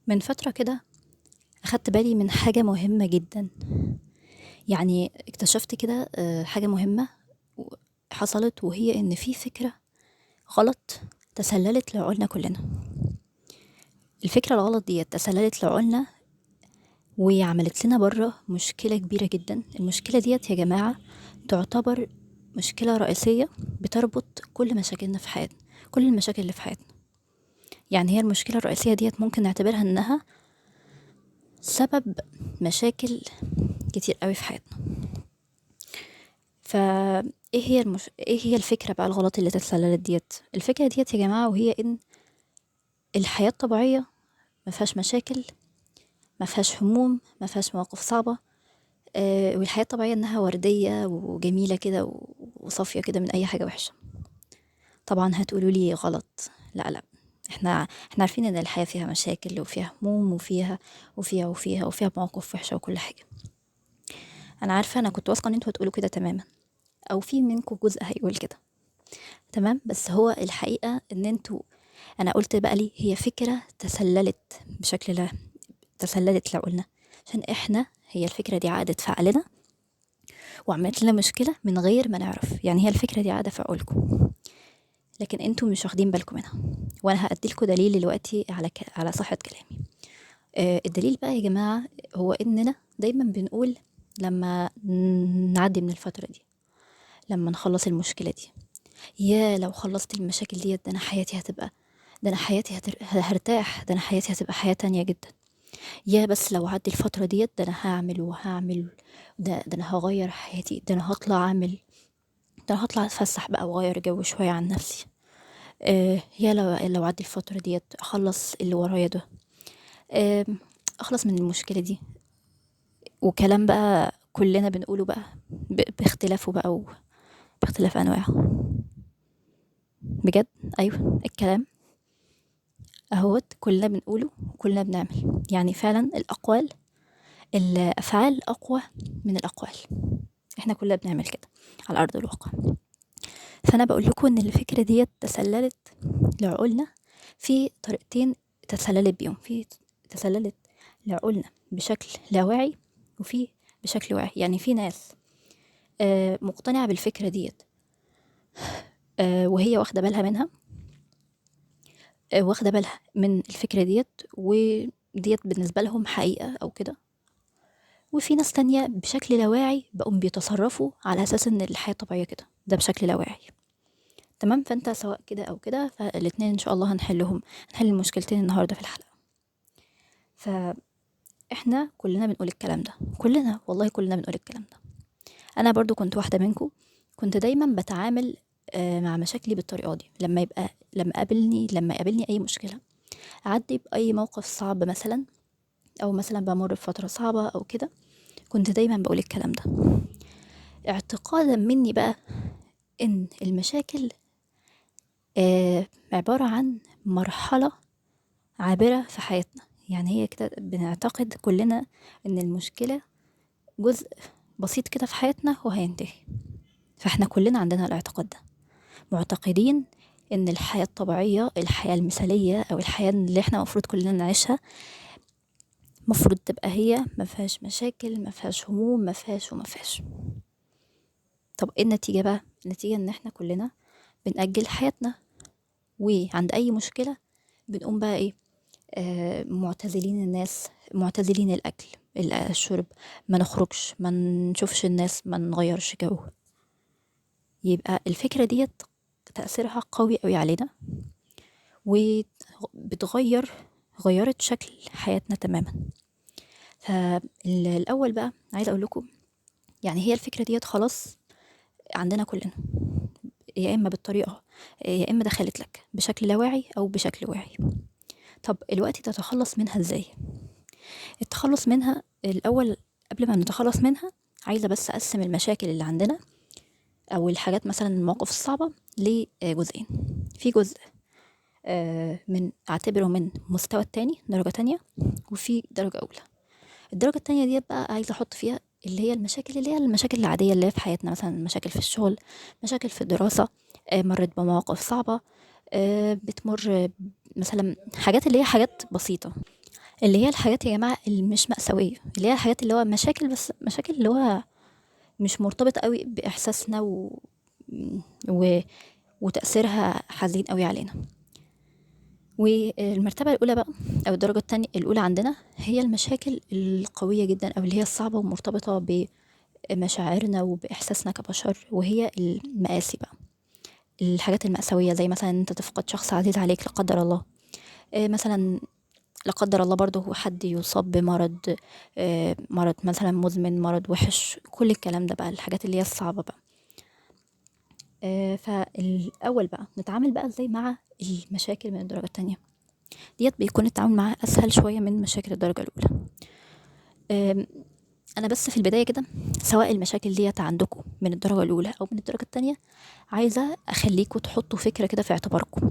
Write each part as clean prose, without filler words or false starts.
من فترة كده أخدت بالي من حاجة مهمة جدًا، يعني اكتشفت كده حاجة مهمة حصلت، وهي إن في فكرة غلط تسلّلت لعقولنا كلنا. الفكرة الغلط ديّة تسلّلت لعقولنا وعملت لنا برّه مشكلة كبيرة جدًا. المشكلة ديّة يا جماعة تعتبر مشكلة رئيسية بتربط كل مشاكلنا في حياتنا، كل المشاكل اللي في حياتنا. يعني هي المشكلة الرئيسية ديّة ممكن نعتبرها إنها سبب مشاكل كتير أوي في حياتنا. إيه هي الفكرة بقى الغلط اللي اتسللت ديّة؟ الفكرة ديّة يا جماعة وهي إن الحياة الطبيعية ما فيهاش مشاكل، ما فيهاش هموم، ما فيهاش مواقف صعبة، والحياة الطبيعية إنها وردية وجميلة كده وصافية كده من أي حاجة وحشة. طبعًا هتقولوا لي غلط، لأ، لأ، إحنا عارفين إن الحياة فيها مشاكل وفيها هموم وفيها مواقف وحشة وكل حاجة. أنا عارفة، أنا كنت واثقة إن أنتم هتقولوا كده تمامًا، أو في منكم جزء هيقول كده. تمام، بس هو الحقيقة إن أنتوا، أنا قلت بقى ليه هي فكرة تسللت لعقولنا، عشان إحنا هي الفكرة دي عقدت في عقلنا وعملت لنا مشكلة من غير ما نعرف. يعني هي الفكرة دي قاعدة في عقولكم، لكن انتوا مش واخدين بالكم منها. وانا هأديلكوا دليل دلوقتي على صحة كلامي. الدليل بقى يا جماعة هو إننا دايما بنقول لما نعدي من الفترة دي، لما نخلص المشكلة دي، يا لو خلصت المشاكل ديت ده انا حياتي هرتاح، ده انا حياتي هتبقى حياة تانية جدا. يا بس لو عدي الفترة ديت ده انا هعمل وهعمل، ده انا هغير حياتي، ده انا هطلع اعمل، ده انا هطلع اتفسح بقى واغير جو شوية عن نفسي. يا لو عدي الفترة ديت اخلص اللي ورايا ده، آه اخلص من المشكلة دي. وكلام بقى كلنا بنقوله بقى باختلافه بقى باختلاف انواعه. بجد، ايوه الكلام اهوت كلنا بنقوله وكلنا بنعمل. يعني فعلا الافعال اقوى من الاقوال. احنا كلنا بنعمل كده على ارض الواقع. فانا بقول لكم ان الفكره ديت تسللت لعقولنا في طريقتين. تسللت لعقولنا بشكل لا واعي، وفي بشكل واعي. يعني في ناس مقتنعه بالفكره ديت، وهي واخده بالها من الفكره ديت، وديت بالنسبه لهم حقيقه او كده. وفي ناس تانية بشكل لا واعي بقوا بيتصرفوا على اساس ان الحياه طبيعيه كده، ده بشكل لا واعي. تمام، فانت سواء كده او كده، فالاتنين ان شاء الله هنحل المشكلتين النهارده في الحلقه. فاحنا كلنا بنقول الكلام ده، كلنا والله كلنا بنقول الكلام ده. انا برضو كنت واحده منكم، كنت دايما بتعامل مع مشاكلي بالطريقه دي. لما يقابلني اي مشكله، اعدي باي موقف صعب مثلا، او مثلا بمر بفتره صعبه او كده، كنت دايما بقول الكلام ده اعتقادا مني بقى ان المشاكل عباره عن مرحله عابره في حياتنا. يعني هي كده بنعتقد كلنا ان المشكله جزء بسيط كده في حياتنا وهينتهي. فاحنا كلنا عندنا الاعتقاد ده، معتقدين ان الحياه الطبيعيه، الحياه المثاليه، او الحياه اللي احنا المفروض كلنا نعيشها، مفروض تبقى هي ما فيهاش مشاكل، ما فيهاش هموم، ما فيهاش وما فيهاش. طب ايه النتيجه بقى؟ النتيجه ان احنا كلنا بنأجل حياتنا، وعند اي مشكله بنقوم بقى ايه؟ معتزلين الناس، معتزلين الاكل، الشرب، ما نخرجش، ما نشوفش الناس، ما نغيرش جو. يبقى الفكره ديت تأثيرها قوي قوي علينا، غيرت شكل حياتنا تماما. فالأول بقى عايزة أقول لكم، يعني هي الفكرة ديت خلاص عندنا كلنا، يا إما بالطريقة، يا إما دخلت لك بشكل لا واعي أو بشكل واعي. طب الوقت تتخلص منها إزاي؟ التخلص منها الأول، قبل ما نتخلص منها، عايزة بس أقسم المشاكل اللي عندنا أو الحاجات مثلا المواقف الصعبة لجزئين. في جزء أعتبره من مستوى التاني، درجة تانية، وفي درجة أولى. الدرجة التانية دي بقى عايزة أحط فيها اللي هي المشاكل العادية اللي هي في حياتنا، مثلا مشاكل في الشغل، مشاكل في الدراسة، مرت بمواقف صعبة، بتمر مثلا حاجات اللي هي حاجات بسيطة. اللي هي الحاجات يا جماعة اللي مش مأساوية، اللي هي الحاجات اللي هو مشاكل، بس مشاكل اللي هو مش مرتبط قوي بإحساسنا و... وتأثيرها حزين قوي علينا. والمرتبة الأولى بقى، أو الدرجة التانية الأولى عندنا، هي المشاكل القوية جدا، أو اللي هي الصعبة ومرتبطة بمشاعرنا وبإحساسنا كبشر، وهي المآسي بقى. الحاجات المأساوية زي مثلا انت تفقد شخص عزيز عليك لا قدر الله، مثلا لا قدر الله برضه هو حد يصاب بمرض، مرض مثلا مزمن، مرض وحش، كل الكلام ده بقى الحاجات اللي هي الصعبة بقى. فالأول بقى نتعامل بقى ازاي مع المشاكل من الدرجة التانية ديت. بيكون التعامل معاها أسهل شوية من مشاكل الدرجة الأولى. آم، أنا بس في البداية كده، سواء المشاكل ديت عندكم من الدرجة الأولى أو من الدرجة التانية، عايزة أخليكم تحطوا فكرة كده في اعتباركم،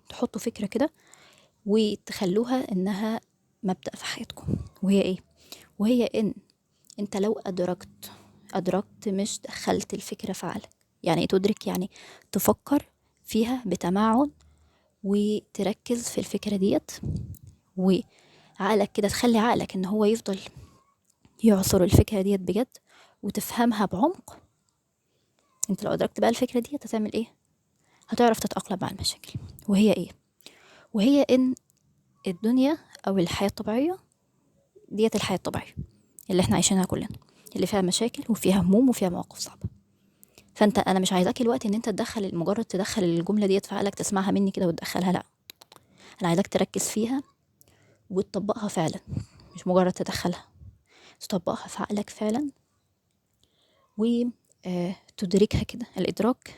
تحطوا فكرة كده وتخلوها إنها مبدأ في حياتكم. وهي إيه؟ وهي إن أنت لو أدركت مش دخلت الفكرة في عقلك. يعني إيه تدرك؟ يعني تفكر فيها بتمعن وتركز في الفكرة ديت، وعقلك كده تخلي عقلك إن هو يفضل يعصر الفكرة ديت بجد وتفهمها بعمق. أنت لو أدركت بقى الفكرة ديت هتعمل إيه؟ هتعرف تتأقلم مع المشاكل. وهي إيه؟ وهي إن الدنيا أو الحياة الطبيعية ديت الحياة الطبيعية اللي احنا عايشينها كلنا، اللي فيها مشاكل وفيها هموم وفيها مواقف صعبة. انا مش عايزاك الوقت ان انت تدخل، مجرد تدخل الجملة ديت في عقلك تسمعها مني كده وتدخلها، لا، انا عايزاك تركز فيها وتطبقها فعلا، مش مجرد تدخلها، تطبقها في عقلك فعلا وتدركها كده. الادراك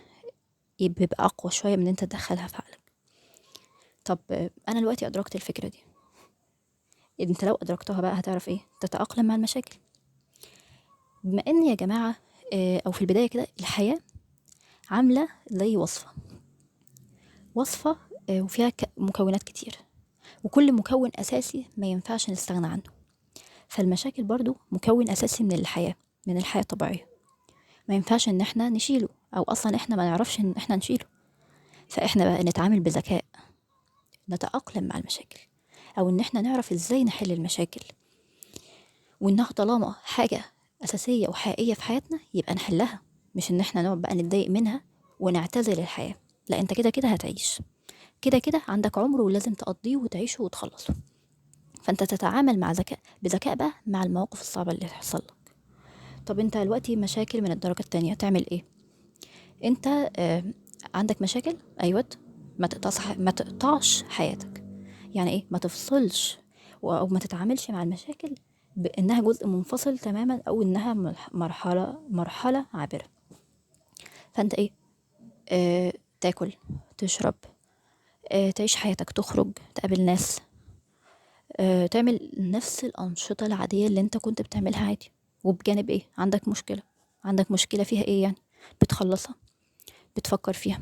بيبقى اقوى شوية من ان انت تدخلها في عقلك. طب انا دلوقتي ادركت الفكرة دي، انت لو ادركتها بقى هتعرف ايه؟ تتأقلم مع المشاكل. بما ان يا جماعة، او في البداية كده، الحياة عاملة زي وصفة، وفيها مكونات كتير، وكل مكون أساسي ما ينفعش نستغنى عنه. فالمشاكل برضو مكون أساسي من الحياة، من الحياة الطبيعية، ما ينفعش إن احنا نشيله، أو أصلا احنا ما نعرفش إن احنا نشيله. فاحنا بقى نتعامل بذكاء، نتأقلم مع المشاكل، أو إن احنا نعرف إزاي نحل المشاكل، وإنها طالما حاجة أساسية وحقيقية في حياتنا يبقى نحلها، مش إن احنا نقعد بقى نتضايق منها ونعتزل الحياة. لا، انت كده كده هتعيش، كده كده عندك عمر ولازم تقضيه وتعيشه وتخلصه. فانت تتعامل مع بذكاء بقى مع المواقف الصعبة اللي تحصل لك. طب انت دلوقتي مشاكل من الدرجة التانية تعمل ايه؟ انت عندك مشاكل، ايوه، ما تقطعش حياتك. يعني ايه؟ ما تفصلش او ما تتعاملش مع المشاكل بانها جزء منفصل تماما، او انها مرحلة عابرة. فانت ايه؟ تاكل، تشرب، تعيش حياتك، تخرج، تقابل ناس، تعمل نفس الأنشطة العادية اللي انت كنت بتعملها عادي. وبجانب ايه؟ عندك مشكلة فيها ايه يعني؟ بتخلصها، بتفكر فيها،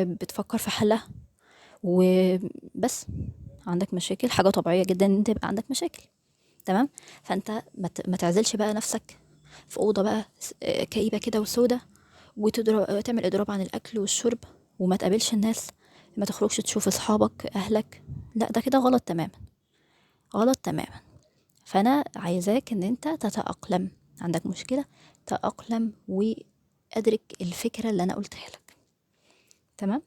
بتفكر في حلها، وبس. عندك مشاكل، حاجة طبيعية جدا ان انت يبقى عندك مشاكل، تمام. فانت ما تعزلش بقى نفسك في أوضة بقى كئيبة كده وسودة، وتضرب تعمل إضراب عن الأكل والشرب، وما تقابلش الناس، ما تخرجش تشوف أصحابك أهلك. لا، ده كده غلط تماما، غلط تماما. فانا عايزاك ان انت تتأقلم. عندك مشكلة، تأقلم وادرك الفكرة اللي انا قلتها لك، تمام.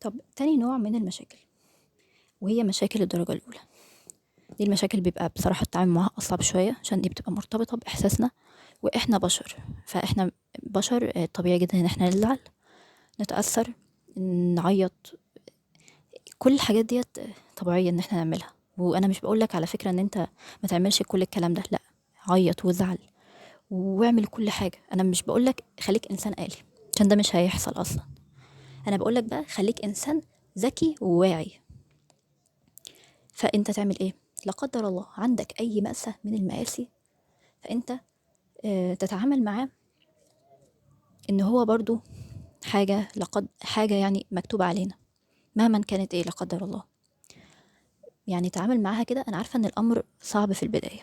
طب تاني نوع من المشاكل، وهي مشاكل الدرجة الاولى. دي المشاكل بيبقى بصراحة التعامل معاها اصعب شوية، عشان دي بتبقى مرتبطة باحساسنا، واحنا بشر. فاحنا بشر، طبيعي جدا ان احنا نزعل، نتأثر، نعيط. كل الحاجات ديت طبيعية ان احنا نعملها. وانا مش بقولك على فكرة ان انت ما تعملش كل الكلام ده، لا، عيط وزعل واعمل كل حاجة. انا مش بقولك خليك انسان آلي، عشان ده مش هيحصل اصلا. انا بقولك بقى خليك انسان ذكي وواعي. فانت تعمل ايه؟ لا قدر الله عندك اي مأساة من المآسي، فانت تتعامل معاه ان هو برضو حاجة يعني مكتوبة علينا، مهما كانت ايه لا قدر الله. يعني تعامل معاها كده. انا عارفة ان الامر صعب في البداية،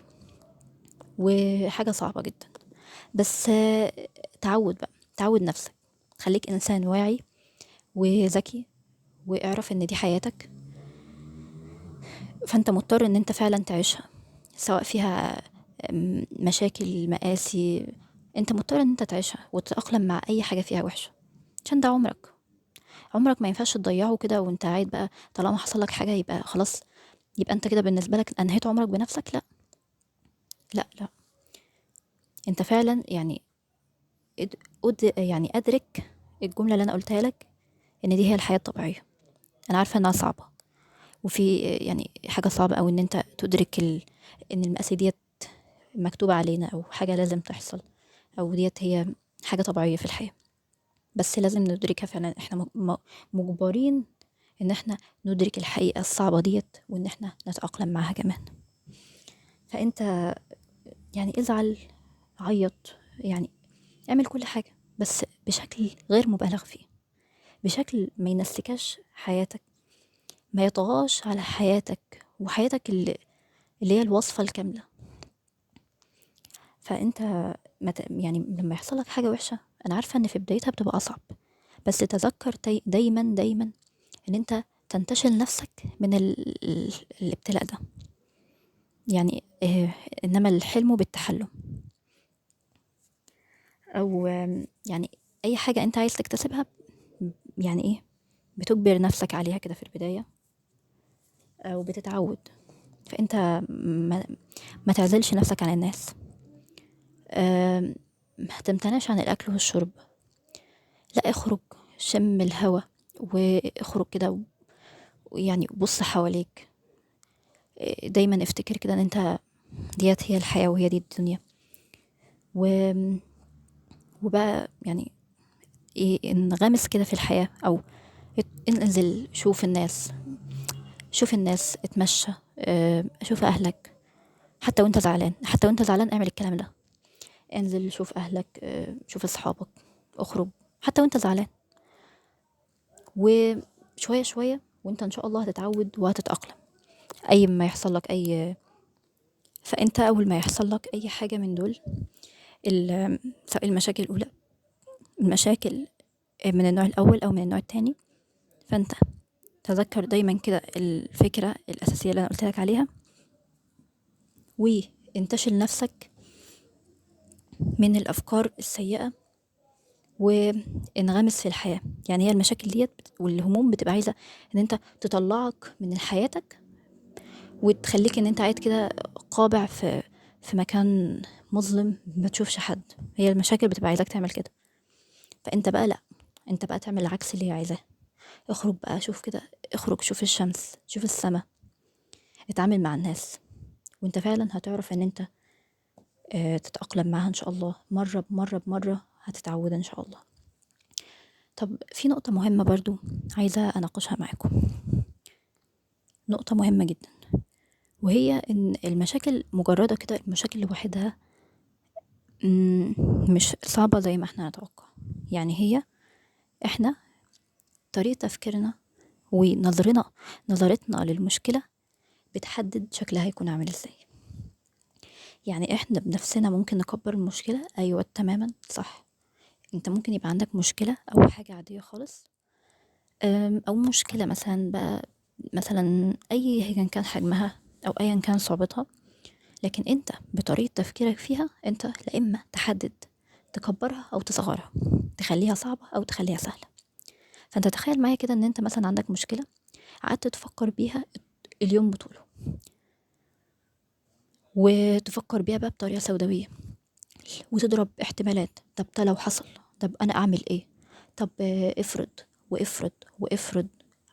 وحاجة صعبة جدا، بس تعود بقى، تعود نفسك، خليك انسان واعي وذكي، واعرف ان دي حياتك. فانت مضطر ان انت فعلا تعيشها، سواء فيها مشاكل، مآسي، انت مضطر ان انت تعيشها وتتأقلم مع اي حاجة فيها وحشة، عشان ده عمرك. عمرك ما ينفعش تضيعه كده وانت قاعد بقى، طالما حصل لك حاجة يبقى خلاص، يبقى انت كده بالنسبة لك انهيت عمرك بنفسك. لا، لا، لا. انت فعلا يعني يعني ادرك الجملة اللي انا قلتها لك، ان دي هي الحياة الطبيعية. انا عارفة انها صعبة، وفي يعني حاجة صعبة أوي إن أنت تدرك إن المقاسي ديت مكتوبة علينا، أو حاجة لازم تحصل، أو ديت هي حاجة طبيعية في الحياة. بس لازم ندركها فعلا، احنا مجبرين إن احنا ندرك الحقيقة الصعبة ديت، وإن احنا نتأقلم معاها كمان. فأنت يعني ازعل، عيط، يعني اعمل كل حاجة، بس بشكل غير مبالغ فيه، بشكل ما ينسكاش حياتك، ما يطغاش على حياتك وحياتك اللي هي الوصفة الكاملة. فانت يعني لما يحصل لك حاجة وحشة، انا عارفة ان في بدايتها بتبقى اصعب، بس تذكر دايما دايما ان انت تنتشل نفسك من الابتلاء ده. يعني انما الحلم بالتحلم، او يعني اي حاجة انت عايز تكتسبها، يعني ايه، بتجبر نفسك عليها كده في البداية، او بتتعود. فانت ما تعزلش نفسك عن الناس، ما تمتنعش عن الاكل والشرب. لا، اخرج، شم الهوا، واخرج كده، ويعني بص حواليك. دايما افتكر كده ان انت ديت هي الحياة، وهي دي الدنيا. و... وبقى يعني إيه، انغمس كده في الحياة، او انزل شوف الناس، شوف الناس، اتمشى، شوف اهلك. حتى وانت زعلان، حتى وانت زعلان اعمل الكلام ده. انزل شوف اهلك، شوف اصحابك، اخرج حتى وانت زعلان. وشوية شوية وانت ان شاء الله هتتعود وهتتأقلم. اي ما يحصل لك فانت اول ما يحصل لك اي حاجة من دول، سواء المشاكل الاولى، المشاكل من النوع الاول او من النوع التاني، فانت تذكر دايما كده الفكرة الاساسية اللي انا قلت لك عليها، وانتشل نفسك من الافكار السيئة، وانغمس في الحياة. يعني هي المشاكل ديت والهموم بتبقى عايزة ان انت تطلعك من حياتك، وتخليك ان انت قاعد كده قابع في مكان مظلم ما تشوفش حد. هي المشاكل بتبقى عايزاك تعمل كده. فانت بقى لا، انت بقى تعمل العكس اللي هي عايزاه. اخرج بقى، شوف كده، اخرج شوف الشمس، شوف السماء، اتعامل مع الناس، وانت فعلا هتعرف ان انت تتأقلم معاها ان شاء الله. مرة بمرة بمرة هتتعود ان شاء الله. طب في نقطة مهمة برضو عايزة اناقشها معاكم، نقطة مهمة جدا، وهي ان المشاكل مجردة كده، المشاكل لوحدها مش صعبة زي ما احنا نتوقع. يعني هي احنا طريقة تفكيرنا نظرتنا للمشكلة بتحدد شكلها هيكون عامل ازاي. يعني احنا بنفسنا ممكن نكبر المشكلة، ايوه تماما صح. انت ممكن يبقى عندك مشكلة او حاجة عادية خالص، او مشكلة مثلا بقى، مثلا ايا كان حجمها او ايا كان صعوبتها، لكن انت بطريقة تفكيرك فيها انت لا اما تحدد تكبرها او تصغرها، تخليها صعبة او تخليها سهلة. فانت تخيل معايا كده ان انت مثلا عندك مشكلة، قعدت تفكر بيها اليوم بطوله، وتفكر بيها بقى بطريقة سوداوية، وتضرب احتمالات. طب ده لو حصل، طب انا اعمل ايه، طب افرض وافرض وافرض،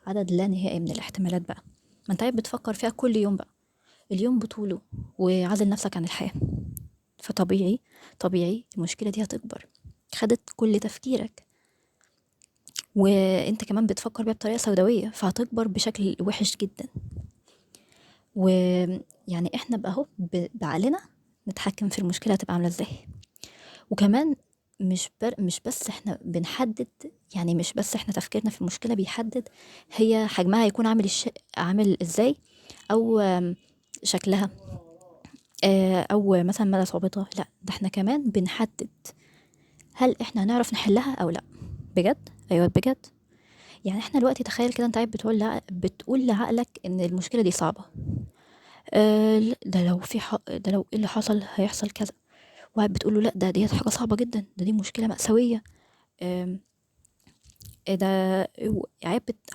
عدد لا نهائي من الاحتمالات بقى. ما انت قاعد بتفكر فيها كل يوم بقى، اليوم بطوله، وعازل نفسك عن الحياة. فطبيعي، طبيعي المشكلة دي هتكبر، خدت كل تفكيرك، وانت كمان بتفكر بيها بطريقة سوداوية، فهتكبر بشكل وحش جدا. ويعني احنا بقى اهو بعقلنا نتحكم في المشكلة هتبقى عاملة ازاي. وكمان مش بس احنا بنحدد، يعني مش بس احنا تفكيرنا في المشكلة بيحدد هي حجمها هيكون عامل ازاي، او شكلها، او مثلا مدى صعوبتها. لا، ده احنا كمان بنحدد هل احنا هنعرف نحلها او لا. بجد، ايوه بجد. يعني احنا دلوقتي تخيل كده انت قاعد بتقول لعقلك ان المشكلة دي صعبة، ده لو ده لو ايه اللي حصل هيحصل كذا، وقاعد بتقول له لا ديت حاجه صعبه جدا، دي مشكله مأساويه. آم، إيه ده؟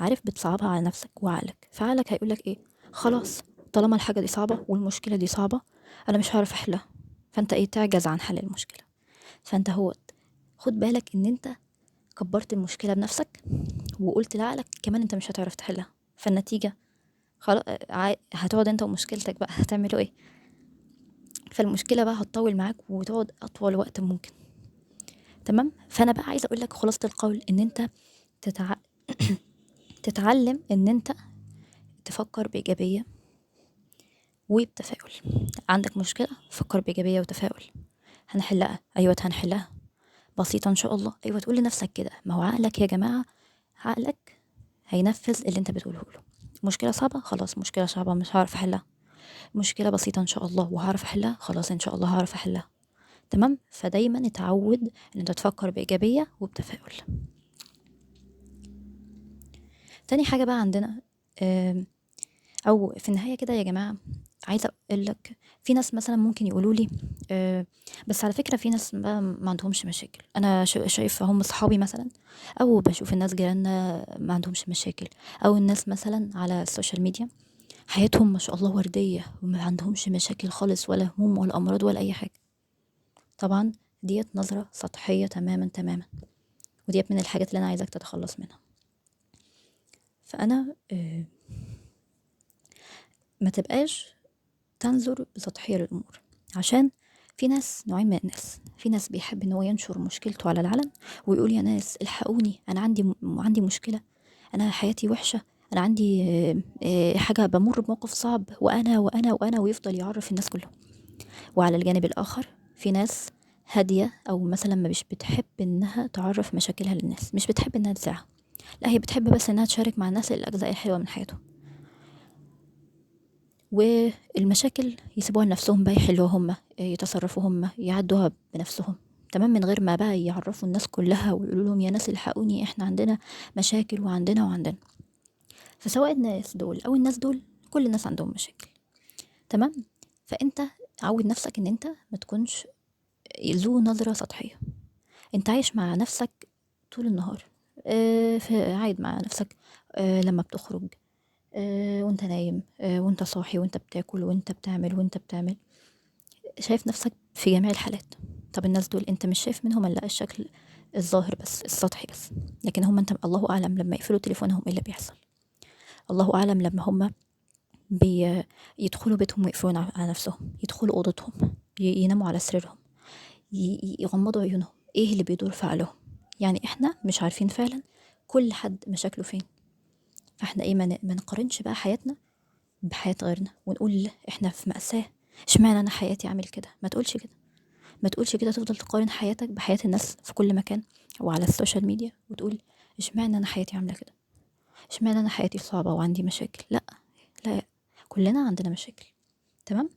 عارف بتصعبها على نفسك وعقلك، فعقلك هيقول لك ايه؟ خلاص، طالما الحاجه دي صعبه والمشكله دي صعبه، انا مش هعرف احلها. فانت ايه؟ تعجز عن حل المشكله. فانت هو خد بالك ان انت كبرت المشكله بنفسك، وقلت لعقلك كمان انت مش هتعرف تحلها. فالنتيجه خلاص، هتقعد انت ومشكلتك بقى هتعملوا ايه؟ فالمشكله بقى هتطول معاك وتقعد اطول وقت ممكن. تمام. فانا بقى عايزه اقول لك خلاصه القول ان انت تتع... تتعلم ان انت تفكر بايجابيه وبتفاؤل. عندك مشكله، فكر بايجابيه وتفاؤل. هنحلها، ايوه هنحلها، بسيطه ان شاء الله. ايوه تقول لنفسك كده. ما هو عقلك يا جماعه، عقلك هينفذ اللي انت بتقوله له. مشكله صعبه، خلاص مشكله صعبه مش هعرف احلها. مشكله بسيطه ان شاء الله وهعرف احلها، خلاص ان شاء الله هعرف احلها. تمام. فدايما اتعود ان انت تفكر بايجابيه وبتفاؤل. تاني حاجه بقى عندنا، آم، او في النهايه كده يا جماعه، عايزه اقول لك في ناس مثلا ممكن يقولوا لي بس على فكره في ناس بقى ما عندهمش مشاكل. انا شايفه هم اصحابي مثلا، او بشوف الناس جيراننا ما عندهمش مشاكل، او الناس مثلا على السوشيال ميديا حياتهم ما شاء الله ورديه وما عندهمش مشاكل خالص، ولا هموم ولا امراض ولا اي حاجه. طبعا ديت نظره سطحيه تماما تماما، وديت من الحاجات اللي انا عايزاك تتخلص منها. فانا ما تبقاش تنظر بسطحية للأمور، عشان في ناس نوعين من الناس. في ناس بيحب ان هو ينشر مشكلته على العلن ويقول يا ناس الحقوني، انا عندي مشكلة، انا حياتي وحشة، انا عندي حاجة، بمر بموقف صعب، وانا وانا وانا، ويفضل يعرف الناس كلهم. وعلى الجانب الاخر في ناس هادية، او مثلا ما مش بتحب انها تعرف مشاكلها للناس، مش بتحب انها تزعها، لا هي بتحب بس انها تشارك مع الناس الاجزاء الحلوة من حياتهم، والمشاكل يسيبوها لنفسهم بقى، يحلوها هم، يتصرفوا هم، يعدوها بنفسهم. تمام. من غير ما بقى يعرفوا الناس كلها ويقولوا لهم يا ناس الحقوني احنا عندنا مشاكل وعندنا. فسواء الناس دول او الناس دول، كل الناس عندهم مشاكل. تمام. فانت عود نفسك ان انت ما تكونش ذو نظرة سطحية. انت عايش مع نفسك طول النهار، عايد مع نفسك لما بتخرج، وانت نايم، وانت صاحي، وانت بتاكل، وانت بتعمل، شايف نفسك في جميع الحالات. طب الناس دول انت مش شايف منهم الا الشكل الظاهر بس، السطحي بس، لكن هم انت الله اعلم لما يقفلوا تليفونهم ايه اللي بيحصل. الله اعلم لما هم يدخلوا بيتهم ويقفلون على نفسهم، يدخلوا اوضتهم، يناموا على سريرهم، يغمضوا عيونهم، ايه اللي بيدور في عقلهم. يعني احنا مش عارفين فعلا كل حد مشاكله فين. فاحنا ايه، ما نقارنش بقى حياتنا بحياة غيرنا ونقول احنا في مأساة، اشمعنى انا حياتي عامل كده. ما تقولش كده، ما تقولش كده. تفضل تقارن حياتك بحياة الناس في كل مكان وعلى السوشيال ميديا وتقول اشمعنى انا حياتي عاملة كده، اشمعنى انا حياتي صعبة وعندي مشاكل. لا، لا، كلنا عندنا مشاكل. تمام.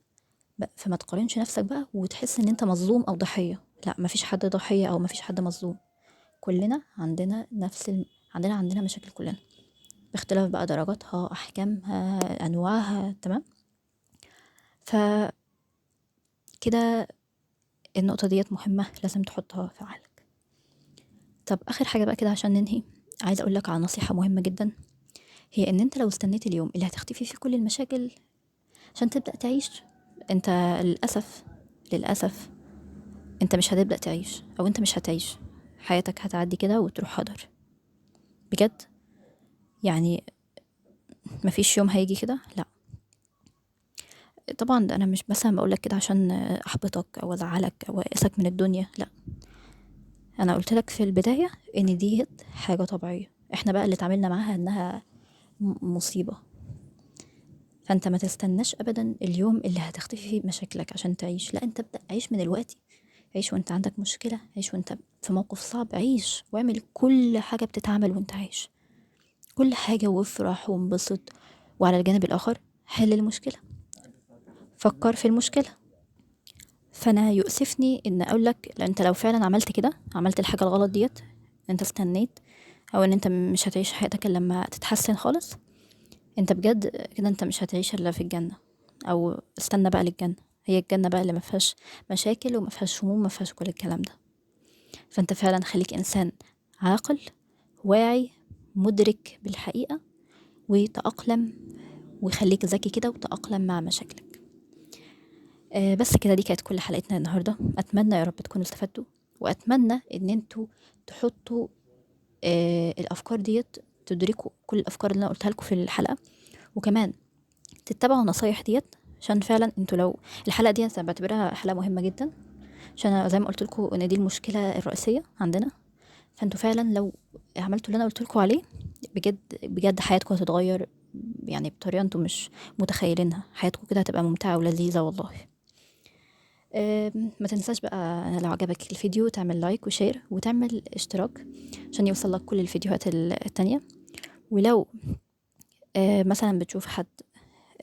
فما تقارنش نفسك بقى وتحس ان انت مظلوم او ضحية. لا، مفيش حد ضحية او مفيش حد مظلوم. كلنا عندنا عندنا مشاكل كلنا، باختلاف بقى درجاتها، احكامها، انواعها. تمام. فكده النقطة ديت مهمة، لازم تحطها في عقلك. طب آخر حاجة بقى كده عشان ننهي، عايزة أقول لك على نصيحة مهمة جدا، هي إن أنت لو استنيت اليوم اللي هتختفي فيه كل المشاكل عشان تبدأ تعيش، أنت للأسف أنت مش هتبدأ تعيش، أو أنت مش هتعيش، حياتك هتعدي كده وتروح هدر بجد. يعني مفيش يوم هيجي كده، لا. طبعا ده أنا مش مثلا بقولك كده عشان أحبطك أو أزعلك أو أقيسك من الدنيا، لا. أنا قلت لك في البداية إن دي حاجة طبيعية، إحنا بقى اللي اتعاملنا معاها إنها مصيبة. فانت ما تستناش ابدا اليوم اللي هتختفي فيه مشاكلك عشان تعيش، لا انت ابدأ عيش من دلوقتي. عيش وانت عندك مشكلة، عيش وانت في موقف صعب، عيش واعمل كل حاجة بتتعمل وانت عايش، كل حاجة، وافرح وانبسط. وعلى الجانب الآخر حل المشكلة، فكر في المشكلة. فأنا يؤسفني إن أقولك لا، أنت لو فعلا عملت كده، عملت الحاجة الغلط ديت، أنت استنيت، أو إن أنت مش هتعيش حياتك إلا لما تتحسن خالص، أنت بجد كده أنت مش هتعيش إلا في الجنة. او استنى بقى للجنة. هي الجنة بقى اللي ما فيهاش مشاكل وما فيهاش هموم، ما فيهاش كل الكلام ده. فانت فعلا خليك انسان عاقل واعي مدرك بالحقيقة، وتأقلم، وخليك ذكي كده وتأقلم مع مشاكلك. بس كده، دي كانت كل حلقتنا النهاردة. أتمنى يا رب تكونوا استفدتوا، وأتمنى إن انتوا تحطوا الأفكار ديت، تدركوا كل الأفكار اللي أنا قلتها لكم في الحلقة، وكمان تتبعوا النصايح ديت، عشان فعلا انتوا لو الحلقة دي أنا بعتبرها حلقة مهمة جدا، عشان أنا زي ما قلت لكم ان دي المشكلة الرئيسية عندنا. فانتوا فعلا لو عملتوا اللي انا قلت لكم عليه، بجد بجد حياتكم هتتغير، يعني بطريقة انتوا مش متخيلينها. حياتكم كده هتبقى ممتعة ولذيذة والله. ما تنساش بقى لو عجبك الفيديو تعمل لايك وشير وتعمل اشتراك عشان يوصلك كل الفيديوهات التانية. ولو مثلا بتشوف حد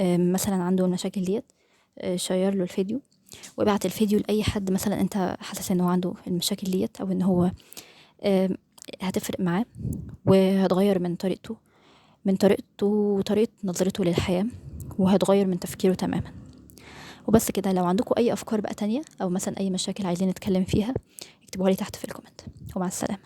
مثلا عنده المشاكل ديت، شير له الفيديو، وابعت الفيديو لأي حد مثلا انت حاسس ان هو عنده المشاكل ديت، او ان هو هتفرق معاه وهتغير من طريقته وطريقة نظرته للحياة، وهتغير من تفكيره تماما. وبس كده. لو عندكم اي افكار بقى تانية، او مثلا اي مشاكل عايزين نتكلم فيها، اكتبوها لي تحت في الكومنت. ومع السلامة.